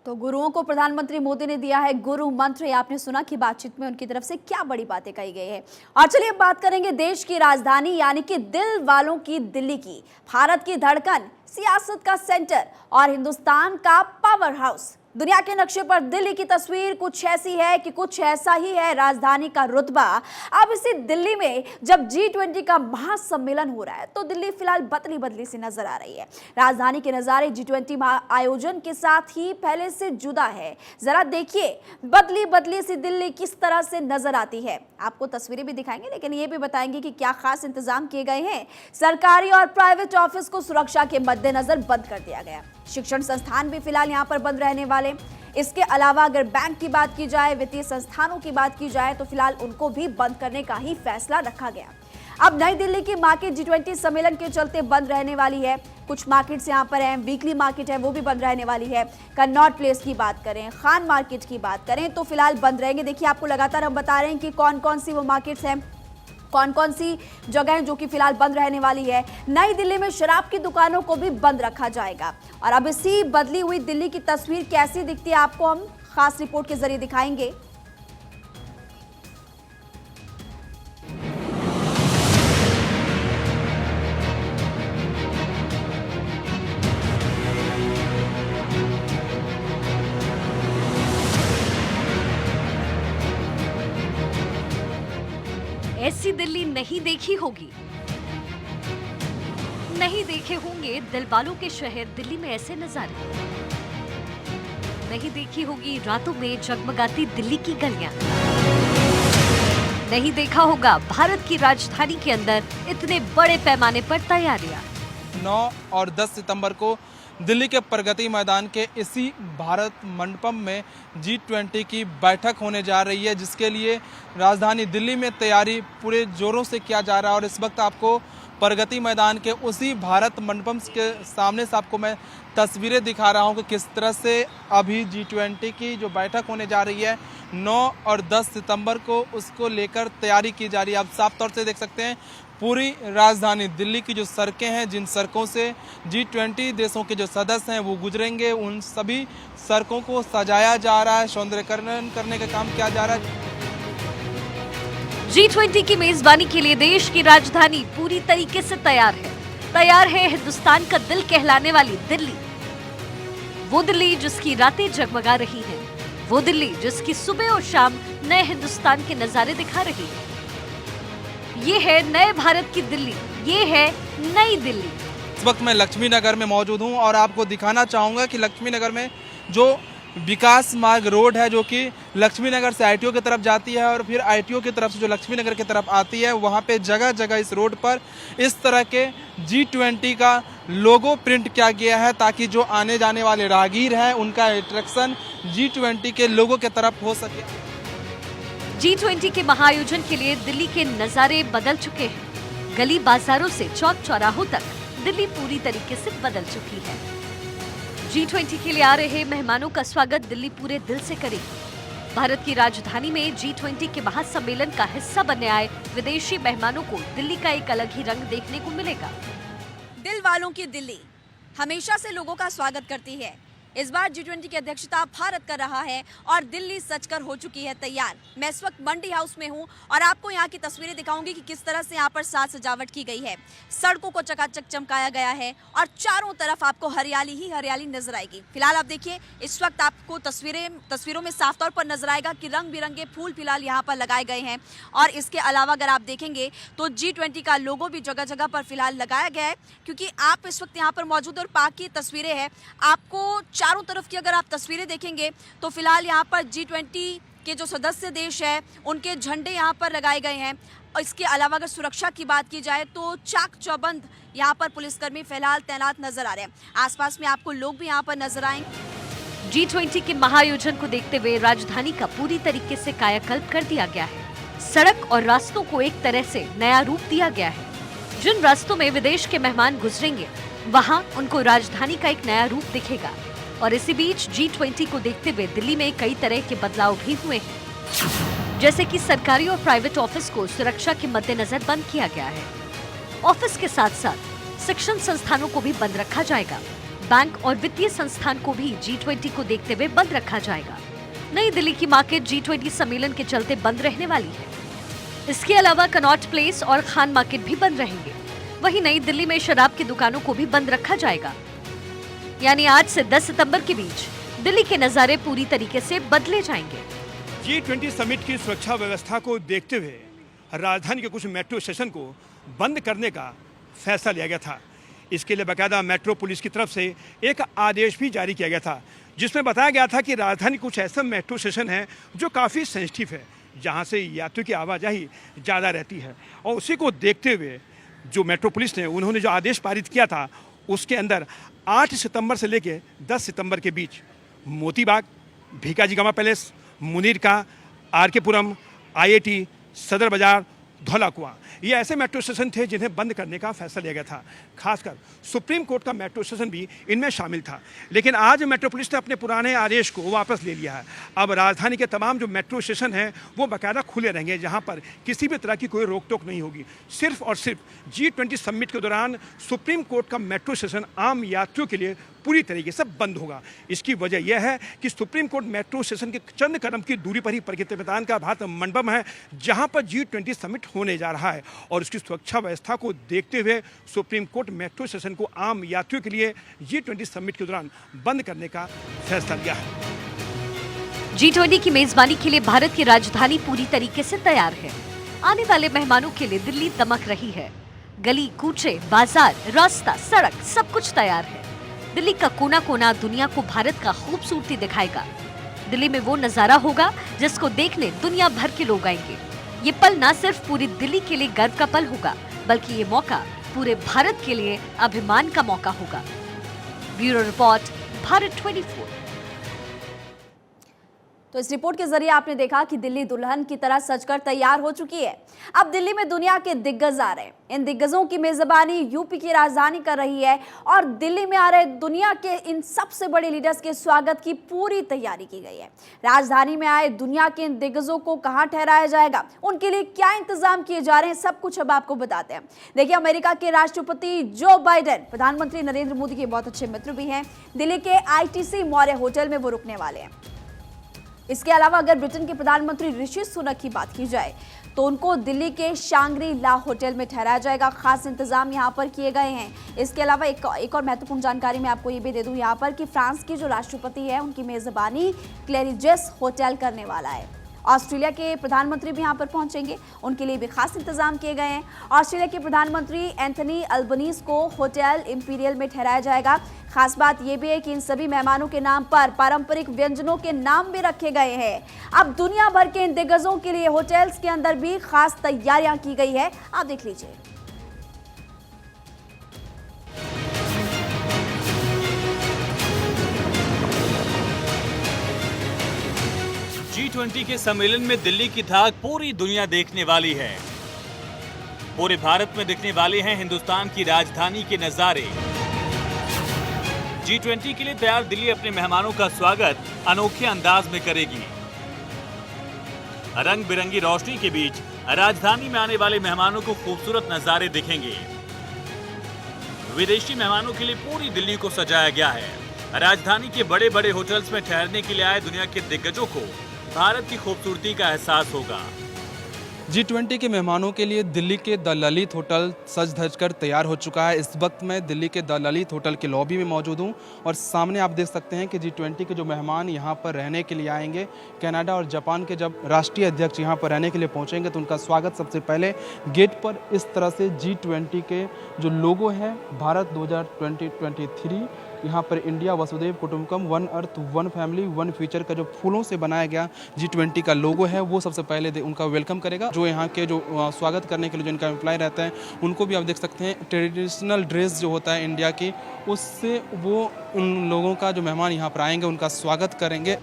तो गुरुओं को प्रधानमंत्री मोदी ने दिया है गुरु मंत्र। आपने सुना कि बातचीत में उनकी तरफ से क्या बड़ी बातें कही गई है। और चलिए बात करेंगे देश की राजधानी यानी कि दिल वालों की दिल्ली की। भारत की धड़कन, सियासत का सेंटर और हिंदुस्तान का पावर हाउस। दुनिया के नक्शे पर दिल्ली की तस्वीर कुछ ऐसी है कि कुछ ऐसा ही है राजधानी का रुतबा। अब इसी दिल्ली में जब G20 का महासम्मेलन हो रहा है तो दिल्ली फिलहाल बदली बदली सी नजर आ रही है। राजधानी के नजारे G20 आयोजन के साथ ही पहले से जुदा है। जरा देखिए बदली बदली सी दिल्ली किस तरह से नजर आती है। आपको तस्वीरें भी दिखाएंगे लेकिन ये भी बताएंगे कि क्या खास इंतजाम किए गए हैं। सरकारी और प्राइवेट ऑफिस को सुरक्षा के मद्देनजर बंद कर दिया गया। शिक्षण संस्थान भी फिलहाल यहां पर बंद रहने वाले। इसके अलावा अगर बैंक की बात की जाए, वित्तीय संस्थानों की बात की जाए तो फिलहाल उनको भी बंद करने का ही फैसला रखा गया। अब नई दिल्ली की मार्केट G20 सम्मेलन के चलते बंद रहने वाली है। कुछ मार्केट्स यहां पर हैं, वीकली मार्केट है वो भी बंद रहने वाली है। कन्नॉट प्लेस की बात करें, खान मार्केट की बात करें तो फिलहाल बंद रहेंगे। देखिए आपको लगातार हम बता रहे हैं कि कौन कौन सी वो मार्केट्स हैं, कौन कौन सी जगह जो कि फिलहाल बंद रहने वाली है। नई दिल्ली में शराब की दुकानों को भी बंद रखा जाएगा। और अब इसी बदली हुई दिल्ली की तस्वीर कैसी दिखती है आपको हम खास रिपोर्ट के जरिए दिखाएंगे। ऐसी दिल्ली नहीं देखी होगी, नहीं देखे होंगे दिल वालों के शहर दिल्ली में ऐसे नजारे, नहीं देखी होगी रातों में जगमगाती दिल्ली की गलियां, नहीं देखा होगा भारत की राजधानी के अंदर इतने बड़े पैमाने पर तैयारियां। 9 और 10 सितंबर को दिल्ली के प्रगति मैदान के इसी भारत मंडपम में G20 की बैठक होने जा रही है, जिसके लिए राजधानी दिल्ली में तैयारी पूरे जोरों से किया जा रहा है। और इस वक्त आपको प्रगति मैदान के उसी भारत मंडपम के सामने से आपको मैं तस्वीरें दिखा रहा हूं कि किस तरह से अभी G20 की जो बैठक होने जा रही है 9 और 10 सितंबर को, उसको लेकर तैयारी की जा रही है। आप साफ तौर से देख सकते हैं पूरी राजधानी दिल्ली की जो सड़कें हैं, जिन सड़कों से G20 देशों के जो सदस्य हैं वो गुजरेंगे, उन सभी सड़कों को सजाया जा रहा है, सौंदर्यीकरण करने का काम किया जा रहा है। G20 की मेजबानी के लिए देश की राजधानी पूरी तरीके से तैयार है। तैयार है हिंदुस्तान का दिल कहलाने वाली दिल्ली, वो दिल्ली जिसकी रातें जगमगा रही हैं, वो दिल्ली जिसकी सुबह और शाम नए हिंदुस्तान के नजारे दिखा रही है। ये है नए भारत की दिल्ली, ये है नई दिल्ली। इस वक्त मैं लक्ष्मी नगर में मौजूद हूं और आपको दिखाना चाहूंगा कि लक्ष्मी नगर में जो विकास मार्ग रोड है, जो कि लक्ष्मी नगर से ITO की तरफ जाती है और फिर ITO की तरफ से जो लक्ष्मी नगर की तरफ आती है, वहां पे जगह जगह इस रोड पर इस तरह के G20 का लोगो प्रिंट किया गया है, ताकि जो आने जाने वाले राहगीर हैं उनका अट्रैक्शन G20 के लोगों की तरफ हो सके। G20 के महाआयोजन के लिए दिल्ली के नजारे बदल चुके हैं। गली बाजारों से चौक चौराहों तक दिल्ली पूरी तरीके से बदल चुकी है। G20 के लिए आ रहे मेहमानों का स्वागत दिल्ली पूरे दिल से करेगी। भारत की राजधानी में G20 के महासम्मेलन का हिस्सा बनने आए विदेशी मेहमानों को दिल्ली का एक अलग ही रंग देखने को मिलेगा। दिल वालों की दिल्ली हमेशा से लोगों का स्वागत करती है। इस बार G20 की अध्यक्षता भारत कर रहा है और दिल्ली सजकर हो चुकी है तैयार। मैं इस वक्त मंडी हाउस में हूं और आपको यहां की तस्वीरें दिखाऊंगी कि किस तरह से यहां पर साज सजावट की गई है। सड़कों को चकाचक चमकाया गया है और चारों तरफ आपको हरियाली ही हरियाली नजर आएगी। फिलहाल आप देखिए इस वक्त आपको तस्वीरों में साफ तौर पर नजर आएगा कि रंग बिरंगे फूल फिलहाल यहाँ पर लगाए गए हैं। और इसके अलावा अगर आप देखेंगे तो G20 का लोगो भी जगह जगह पर फिलहाल लगाया गया है, क्योंकि आप इस वक्त यहाँ पर मौजूद और पाक की तस्वीरें हैं। आपको चारों तरफ की अगर आप तस्वीरें देखेंगे तो फिलहाल यहाँ पर G20 के जो सदस्य देश है उनके झंडे यहाँ पर लगाए गए हैं। और इसके अलावा अगर सुरक्षा की बात की जाए तो चाक चौबंद यहाँ पर पुलिसकर्मी फिलहाल तैनात नजर आ रहे हैं। आसपास में आपको लोग भी यहाँ पर नजर आएंगे। G20 के महाआयोजन को देखते हुए राजधानी का पूरी तरीके से कायाकल्प कर दिया गया है। सड़क और रास्तों को एक तरह से नया रूप दिया गया है। जिन रास्तों में विदेश के मेहमान गुजरेंगे वहां उनको राजधानी का एक नया रूप दिखेगा। और इसी बीच G20 को देखते हुए दिल्ली में कई तरह के बदलाव भी हुए हैं, जैसे कि सरकारी और प्राइवेट ऑफिस को सुरक्षा के मद्देनजर बंद किया गया है। ऑफिस के साथ साथ शिक्षण संस्थानों को भी बंद रखा जाएगा। बैंक और वित्तीय संस्थान को भी G20 को देखते हुए बंद रखा जाएगा। नई दिल्ली की मार्केट G20 सम्मेलन के चलते बंद रहने वाली है। इसके अलावा कनॉट प्लेस और खान मार्केट भी बंद रहेंगे। वहीं नई दिल्ली में शराब की दुकानों को भी बंद रखा जाएगा। यानी आज से 10 सितंबर के बीच दिल्ली के नजारे पूरी तरीके से बदले जाएंगे। G20 समिट की सुरक्षा व्यवस्था को देखते हुए राजधानी के कुछ मेट्रो स्टेशन को बंद करने का फैसला लिया गया था। इसके लिए बाकायदा मेट्रो पुलिस की तरफ से एक आदेश भी जारी किया गया था, जिसमें बताया गया था कि राजधानी कुछ ऐसा मेट्रो स्टेशन है जो काफ़ी सेंसिटिव है, जहां से यात्रियों की आवाजाही ज़्यादा रहती है। और उसी को देखते हुए जो मेट्रो पुलिस ने उन्होंने जो आदेश पारित किया था, उसके अंदर 8 सितंबर से लेकर 10 सितंबर के बीच मोतीबाग, भीकाजी कामा पैलेस, मुनीर का, आर.के. पुरम, IIT, सदर बाजार, धौला कुआं, ये ऐसे मेट्रो स्टेशन थे जिन्हें बंद करने का फैसला लिया गया था। खासकर सुप्रीम कोर्ट का मेट्रो स्टेशन भी इनमें शामिल था। लेकिन आज मेट्रो पुलिस ने अपने पुराने आदेश को वापस ले लिया है। अब राजधानी के तमाम जो मेट्रो स्टेशन हैं वो बाकायदा खुले रहेंगे, जहां पर किसी भी तरह की कोई रोक टोक नहीं होगी। सिर्फ और सिर्फ G20 समिट के दौरान सुप्रीम कोर्ट का मेट्रो स्टेशन आम यात्रियों के लिए पूरी तरीके से बंद होगा। इसकी वजह यह है कि सुप्रीम कोर्ट मेट्रो स्टेशन के चंद कदम की दूरी पर ही प्रगति मैदान का भारत मंडपम है, जहां पर G20 समिट होने जा रहा है। और उसकी सुरक्षा व्यवस्था को देखते हुए सुप्रीम कोर्ट मेट्रो स्टेशन को आम यात्रियों के लिए G20 समिट के दौरान बंद करने का फैसला लिया है। G20 की मेजबानी के लिए भारत की राजधानी पूरी तरीके से तैयार है। आने वाले मेहमानों के लिए दिल्ली दमक रही है। गली कूचे, बाजार, रास्ता, सड़क सब कुछ तैयार है। दिल्ली का कोना कोना दुनिया को भारत का खूबसूरती दिखाएगा। दिल्ली में वो नजारा होगा जिसको देखने दुनिया भर के लोग आएंगे। ये पल न सिर्फ पूरी दिल्ली के लिए गर्व का पल होगा, बल्कि ये मौका पूरे भारत के लिए अभिमान का मौका होगा। Bureau report, Bharat 24। तो इस रिपोर्ट के जरिए आपने देखा कि दिल्ली दुल्हन की तरह सजकर तैयार हो चुकी है। अब दिल्ली में दुनिया के दिग्गज आ रहे हैं। इन दिग्गजों की मेजबानी यूपी की राजधानी कर रही है और दिल्ली में आ रहे दुनिया के इन सबसे बड़े लीडर्स के स्वागत की पूरी तैयारी की गई है। राजधानी में आए दुनिया के इन दिग्गजों को कहां ठहराया जाएगा, उनके लिए क्या इंतजाम किए जा रहे हैं, सब कुछ अब आपको बताते हैं। देखिए, अमेरिका के राष्ट्रपति जो बाइडेन प्रधानमंत्री नरेंद्र मोदी के बहुत अच्छे मित्र भी हैं। दिल्ली के ITC मौर्य होटल में वो रुकने वाले हैं। इसके अलावा अगर ब्रिटेन के प्रधानमंत्री ऋषि सुनक की बात की जाए तो उनको दिल्ली के शांग्री ला होटल में ठहराया जाएगा। खास इंतजाम यहां पर किए गए हैं। इसके अलावा एक और महत्वपूर्ण जानकारी मैं आपको ये भी दे दूं यहां पर कि फ्रांस की जो राष्ट्रपति है उनकी मेजबानी क्लेरिजेस होटल करने वाला है। ऑस्ट्रेलिया के प्रधानमंत्री भी यहां पर पहुंचेंगे, उनके लिए भी खास इंतजाम किए गए हैं। ऑस्ट्रेलिया के प्रधानमंत्री एंथनी अल्बनीज को होटल इंपीरियल में ठहराया जाएगा। खास बात यह भी है कि इन सभी मेहमानों के नाम पर पारंपरिक व्यंजनों के नाम भी रखे गए हैं। अब दुनिया भर के इन दिग्गजों के लिए होटल्स के अंदर भी खास तैयारियां की गई है। आप देख लीजिए। G20 के सम्मेलन में दिल्ली की धाक पूरी दुनिया देखने वाली है। पूरे भारत में दिखने वाले हैं हिंदुस्तान की राजधानी के नजारे। G20 के लिए तैयार दिल्ली अपने मेहमानों का स्वागत अनोखे अंदाज में करेगी। रंग बिरंगी रोशनी के बीच राजधानी में आने वाले मेहमानों को खूबसूरत नजारे दिखेंगे। विदेशी मेहमानों के लिए पूरी दिल्ली को सजाया गया है। राजधानी के बड़े बड़े होटल्स में ठहरने के लिए आए दुनिया के दिग्गजों को भारत की खूबसूरती का एहसास होगा। G20 के मेहमानों के लिए दिल्ली के द ललित होटल सज धज कर तैयार हो चुका है। इस वक्त मैं दिल्ली के द ललित होटल के लॉबी में मौजूद हूं और सामने आप देख सकते हैं कि G20 के जो मेहमान यहां पर रहने के लिए आएंगे, कनाडा और जापान के जब राष्ट्रीय अध्यक्ष यहां पर रहने के लिए पहुंचेंगे तो उनका स्वागत सबसे पहले गेट पर इस तरह से G20 के जो लोगो है भारत 2023 यहाँ पर इंडिया वसुदेव कुटुंबकम, one earth one family one future का जो फूलों से बनाया गया G20 का लोगो है वो सबसे पहले उनका वेलकम करेगा। जो यहाँ के जो स्वागत करने के लिए जो इनका एम्प्लॉय रहता है उनको भी आप देख सकते हैं ट्रेडिशनल ड्रेस जो होता है इंडिया की, उससे वो उन लोगों का जो मेहमान यहाँ पर आएंगे उनका स्वागत करेंगे।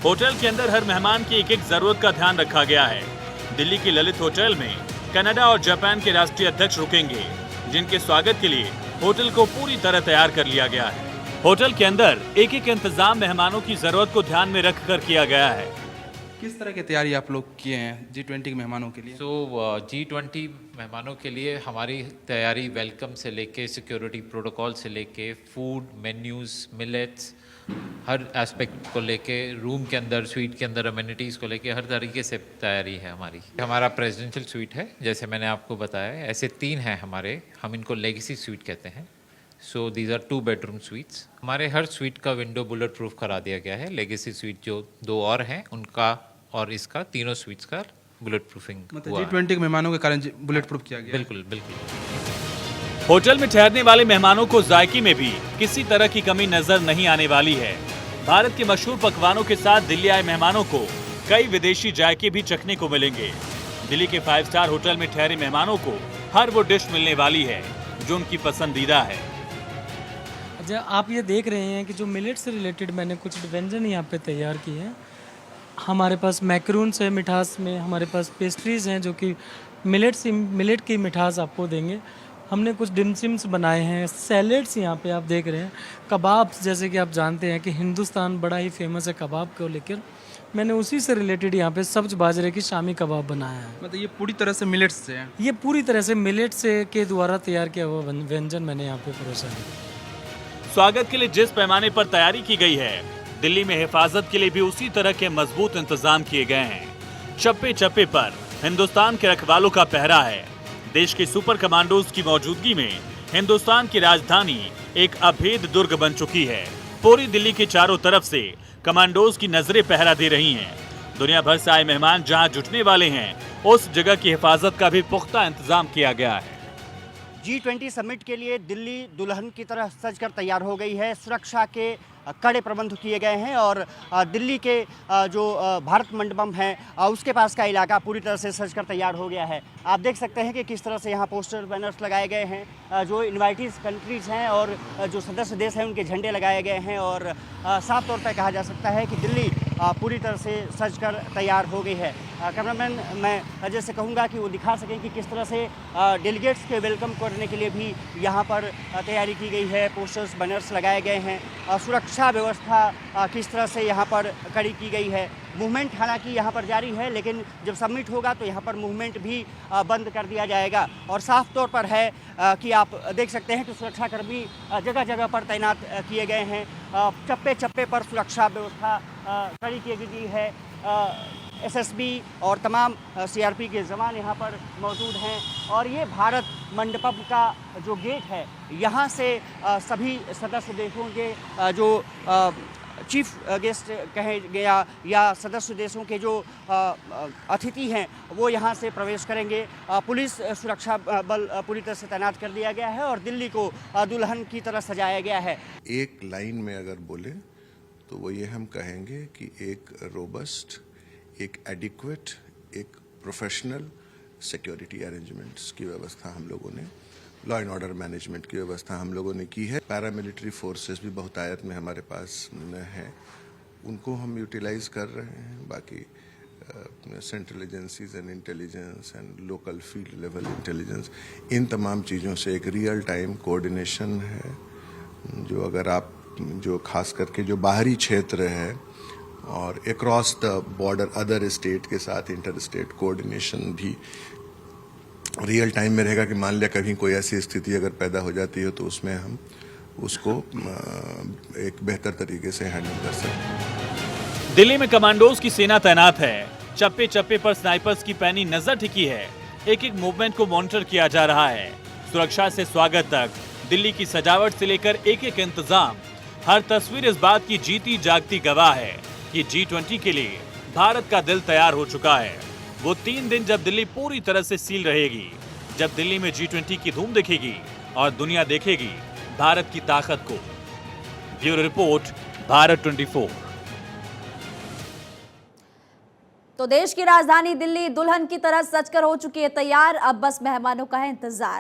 होटल के अंदर हर मेहमान की एक एक जरूरत का ध्यान रखा गया है। दिल्ली के ललित होटल में कनाडा और जापान के राष्ट्रीय अध्यक्ष रुकेंगे, जिनके स्वागत के लिए होटल को पूरी तरह तैयार कर लिया गया है। होटल के अंदर एक एक इंतजाम मेहमानों की जरूरत को ध्यान में रखकर किया गया है। किस तरह की तैयारी आप लोग किए हैं G20 के मेहमानों के लिए? G20 मेहमानों के लिए हमारी तैयारी वेलकम से लेके सिक्योरिटी प्रोटोकॉल से लेके फूड मेन्यूज़ मिलेट्स हर एस्पेक्ट को लेके रूम के अंदर स्वीट के अंदर अमेनिटीज़ को लेके हर तरीके से तैयारी है हमारी। हमारा प्रेसिडेंशियल स्वीट है, जैसे मैंने आपको बताया, ऐसे 3 हैं हमारे, हम इनको लेगेसी स्वीट कहते हैं। So these are 2 bedroom suites. हमारे हर स्वीट का विंडो बुलेट प्रूफ करा दिया गया है। लेगेसी स्वीट जो 2 और हैं उनका और इसका तीनों स्वीट्स का बुलेट प्रूफिंग मतलब G20 के मेहमानों के कारण बुलेट प्रूफ किया गया। बिल्कुल बिल्कुल। होटल में ठहरने वाले मेहमानों को जायके में भी किसी तरह की कमी नजर नहीं आने वाली है। भारत के मशहूर पकवानों के साथ दिल्ली आए मेहमानों को कई विदेशी जायके भी चखने को मिलेंगे। दिल्ली के 5 स्टार होटल में ठहरे मेहमानों को हर वो डिश मिलने वाली है जो उनकी पसंदीदा है। अच्छा, आप ये देख रहे हैं कि जो मिलेट से रिलेटेड मैंने कुछ व्यंजन यहाँ पे तैयार किए हैं। हमारे पास मैक्रोन्स है मिठास में, हमारे पास पेस्ट्रीज़ हैं जो कि मिलेट की मिठास आपको देंगे। हमने कुछ डिमसिम्स बनाए हैं, सैलेड्स यहाँ पे आप देख रहे हैं, कबाब्स, जैसे कि आप जानते हैं कि हिंदुस्तान बड़ा ही फेमस है कबाब को लेकर। मैंने उसी से रिलेटेड यहाँ पे सब्ज बाजरे की शामी कबाब बनाया है। मतलब ये पूरी तरह से मिलेट्स से है? ये पूरी तरह से मिलेट से के द्वारा तैयार किया हुआ व्यंजन मैंने यहाँ पे परोसा है। स्वागत के लिए जिस पैमाने पर तैयारी की गई है, दिल्ली में हिफाजत के लिए भी उसी तरह के मजबूत इंतजाम किए गए हैं। चप्पे चप्पे पर हिंदुस्तान के रखवालों का पहरा है। देश के सुपर कमांडोज की मौजूदगी में हिंदुस्तान की राजधानी एक अभेद दुर्ग बन चुकी है। पूरी दिल्ली के चारों तरफ से कमांडोज की नजरें पहरा दे रही हैं। दुनिया भर से आए मेहमान जहां जुटने वाले हैं, उस जगह की हिफाजत का भी पुख्ता इंतजाम किया गया है। G20 समिट के लिए दिल्ली दुल्हन की तरह सजकर तैयार हो गई है। सुरक्षा के कड़े प्रबंध किए गए हैं और दिल्ली के जो भारत मंडपम है उसके पास का इलाका पूरी तरह से सजकर तैयार हो गया है। आप देख सकते हैं कि किस तरह से यहाँ पोस्टर बैनर्स लगाए गए हैं, जो इनवाइटीज कंट्रीज हैं और जो सदस्य देश हैं उनके झंडे लगाए गए हैं और साफ तौर पर कहा जा सकता है कि दिल्ली पूरी तरह से सजकर तैयार हो गई है। कैमरामैन मैं अजय से कहूँगा कि वो दिखा सकें कि किस तरह से डेलीगेट्स के वेलकम करने के लिए भी यहाँ पर तैयारी की गई है। पोस्टर्स बैनर्स लगाए गए हैं, सुरक्षा व्यवस्था किस तरह से यहाँ पर कड़ी की गई है। मूवमेंट हालांकि यहाँ पर जारी है, लेकिन जब सबमिट होगा तो यहाँ पर मूवमेंट भी बंद कर दिया जाएगा। और साफ तौर पर है कि आप देख सकते हैं कि सुरक्षाकर्मी जगह जगह पर तैनात किए गए हैं। चप्पे चप्पे पर सुरक्षा व्यवस्था कड़ी की गई है। SSB और तमाम CRP के जवान यहाँ पर मौजूद हैं और ये भारत मंडपम का जो गेट है, यहाँ से सभी सदस्य देशों के जो चीफ गेस्ट कहे गया या सदस्य देशों के जो अतिथि हैं वो यहाँ से प्रवेश करेंगे। पुलिस सुरक्षा बल पूरी तरह से तैनात कर दिया गया है और दिल्ली को दुल्हन की तरह सजाया गया है। एक लाइन में अगर बोले तो वो ये हम कहेंगे कि एक रोबस्ट, एक एडिक्वेट, एक प्रोफेशनल सिक्योरिटी अरेंजमेंट्स की व्यवस्था हम लोगों ने, लॉ एंड ऑर्डर मैनेजमेंट की व्यवस्था हम लोगों ने की है। पैरामिलिट्री फोर्सेस भी बहुतायत में हमारे पास हैं, उनको हम यूटिलाइज कर रहे हैं। बाकी central agencies and intelligence and local field level intelligence, इन तमाम चीज़ों से एक रियल टाइम कोऑर्डिनेशन है, जो अगर आप जो खास करके जो बाहरी क्षेत्र है और across the border other state के साथ इंटर स्टेट कोऑर्डिनेशन भी रियल टाइम में रहेगा कि मान लिया कभी कोई ऐसी स्थिति अगर पैदा हो जाती है तो उसमें हम उसको एक बेहतर तरीके से हैंडल कर सकते हैं। दिल्ली में कमांडोज की सेना तैनात है। चप्पे चप्पे पर स्नाइपर्स की पैनी नजर टिकी है। एक एक मूवमेंट को मॉनिटर किया जा रहा है। सुरक्षा से स्वागत तक, दिल्ली की सजावट से लेकर एक एक इंतजाम, हर तस्वीर इस बात की जीती जागती गवाह है कि G20 के लिए भारत का दिल तैयार हो चुका है। वो 3 दिन जब दिल्ली पूरी तरह से सील रहेगी, जब दिल्ली में G20 की धूम दिखेगी और दुनिया देखेगी भारत की ताकत को। Bureau report, Bharat 24। तो देश की राजधानी दिल्ली दुल्हन की तरह सजकर हो चुकी है तैयार। अब बस मेहमानों का है इंतजार।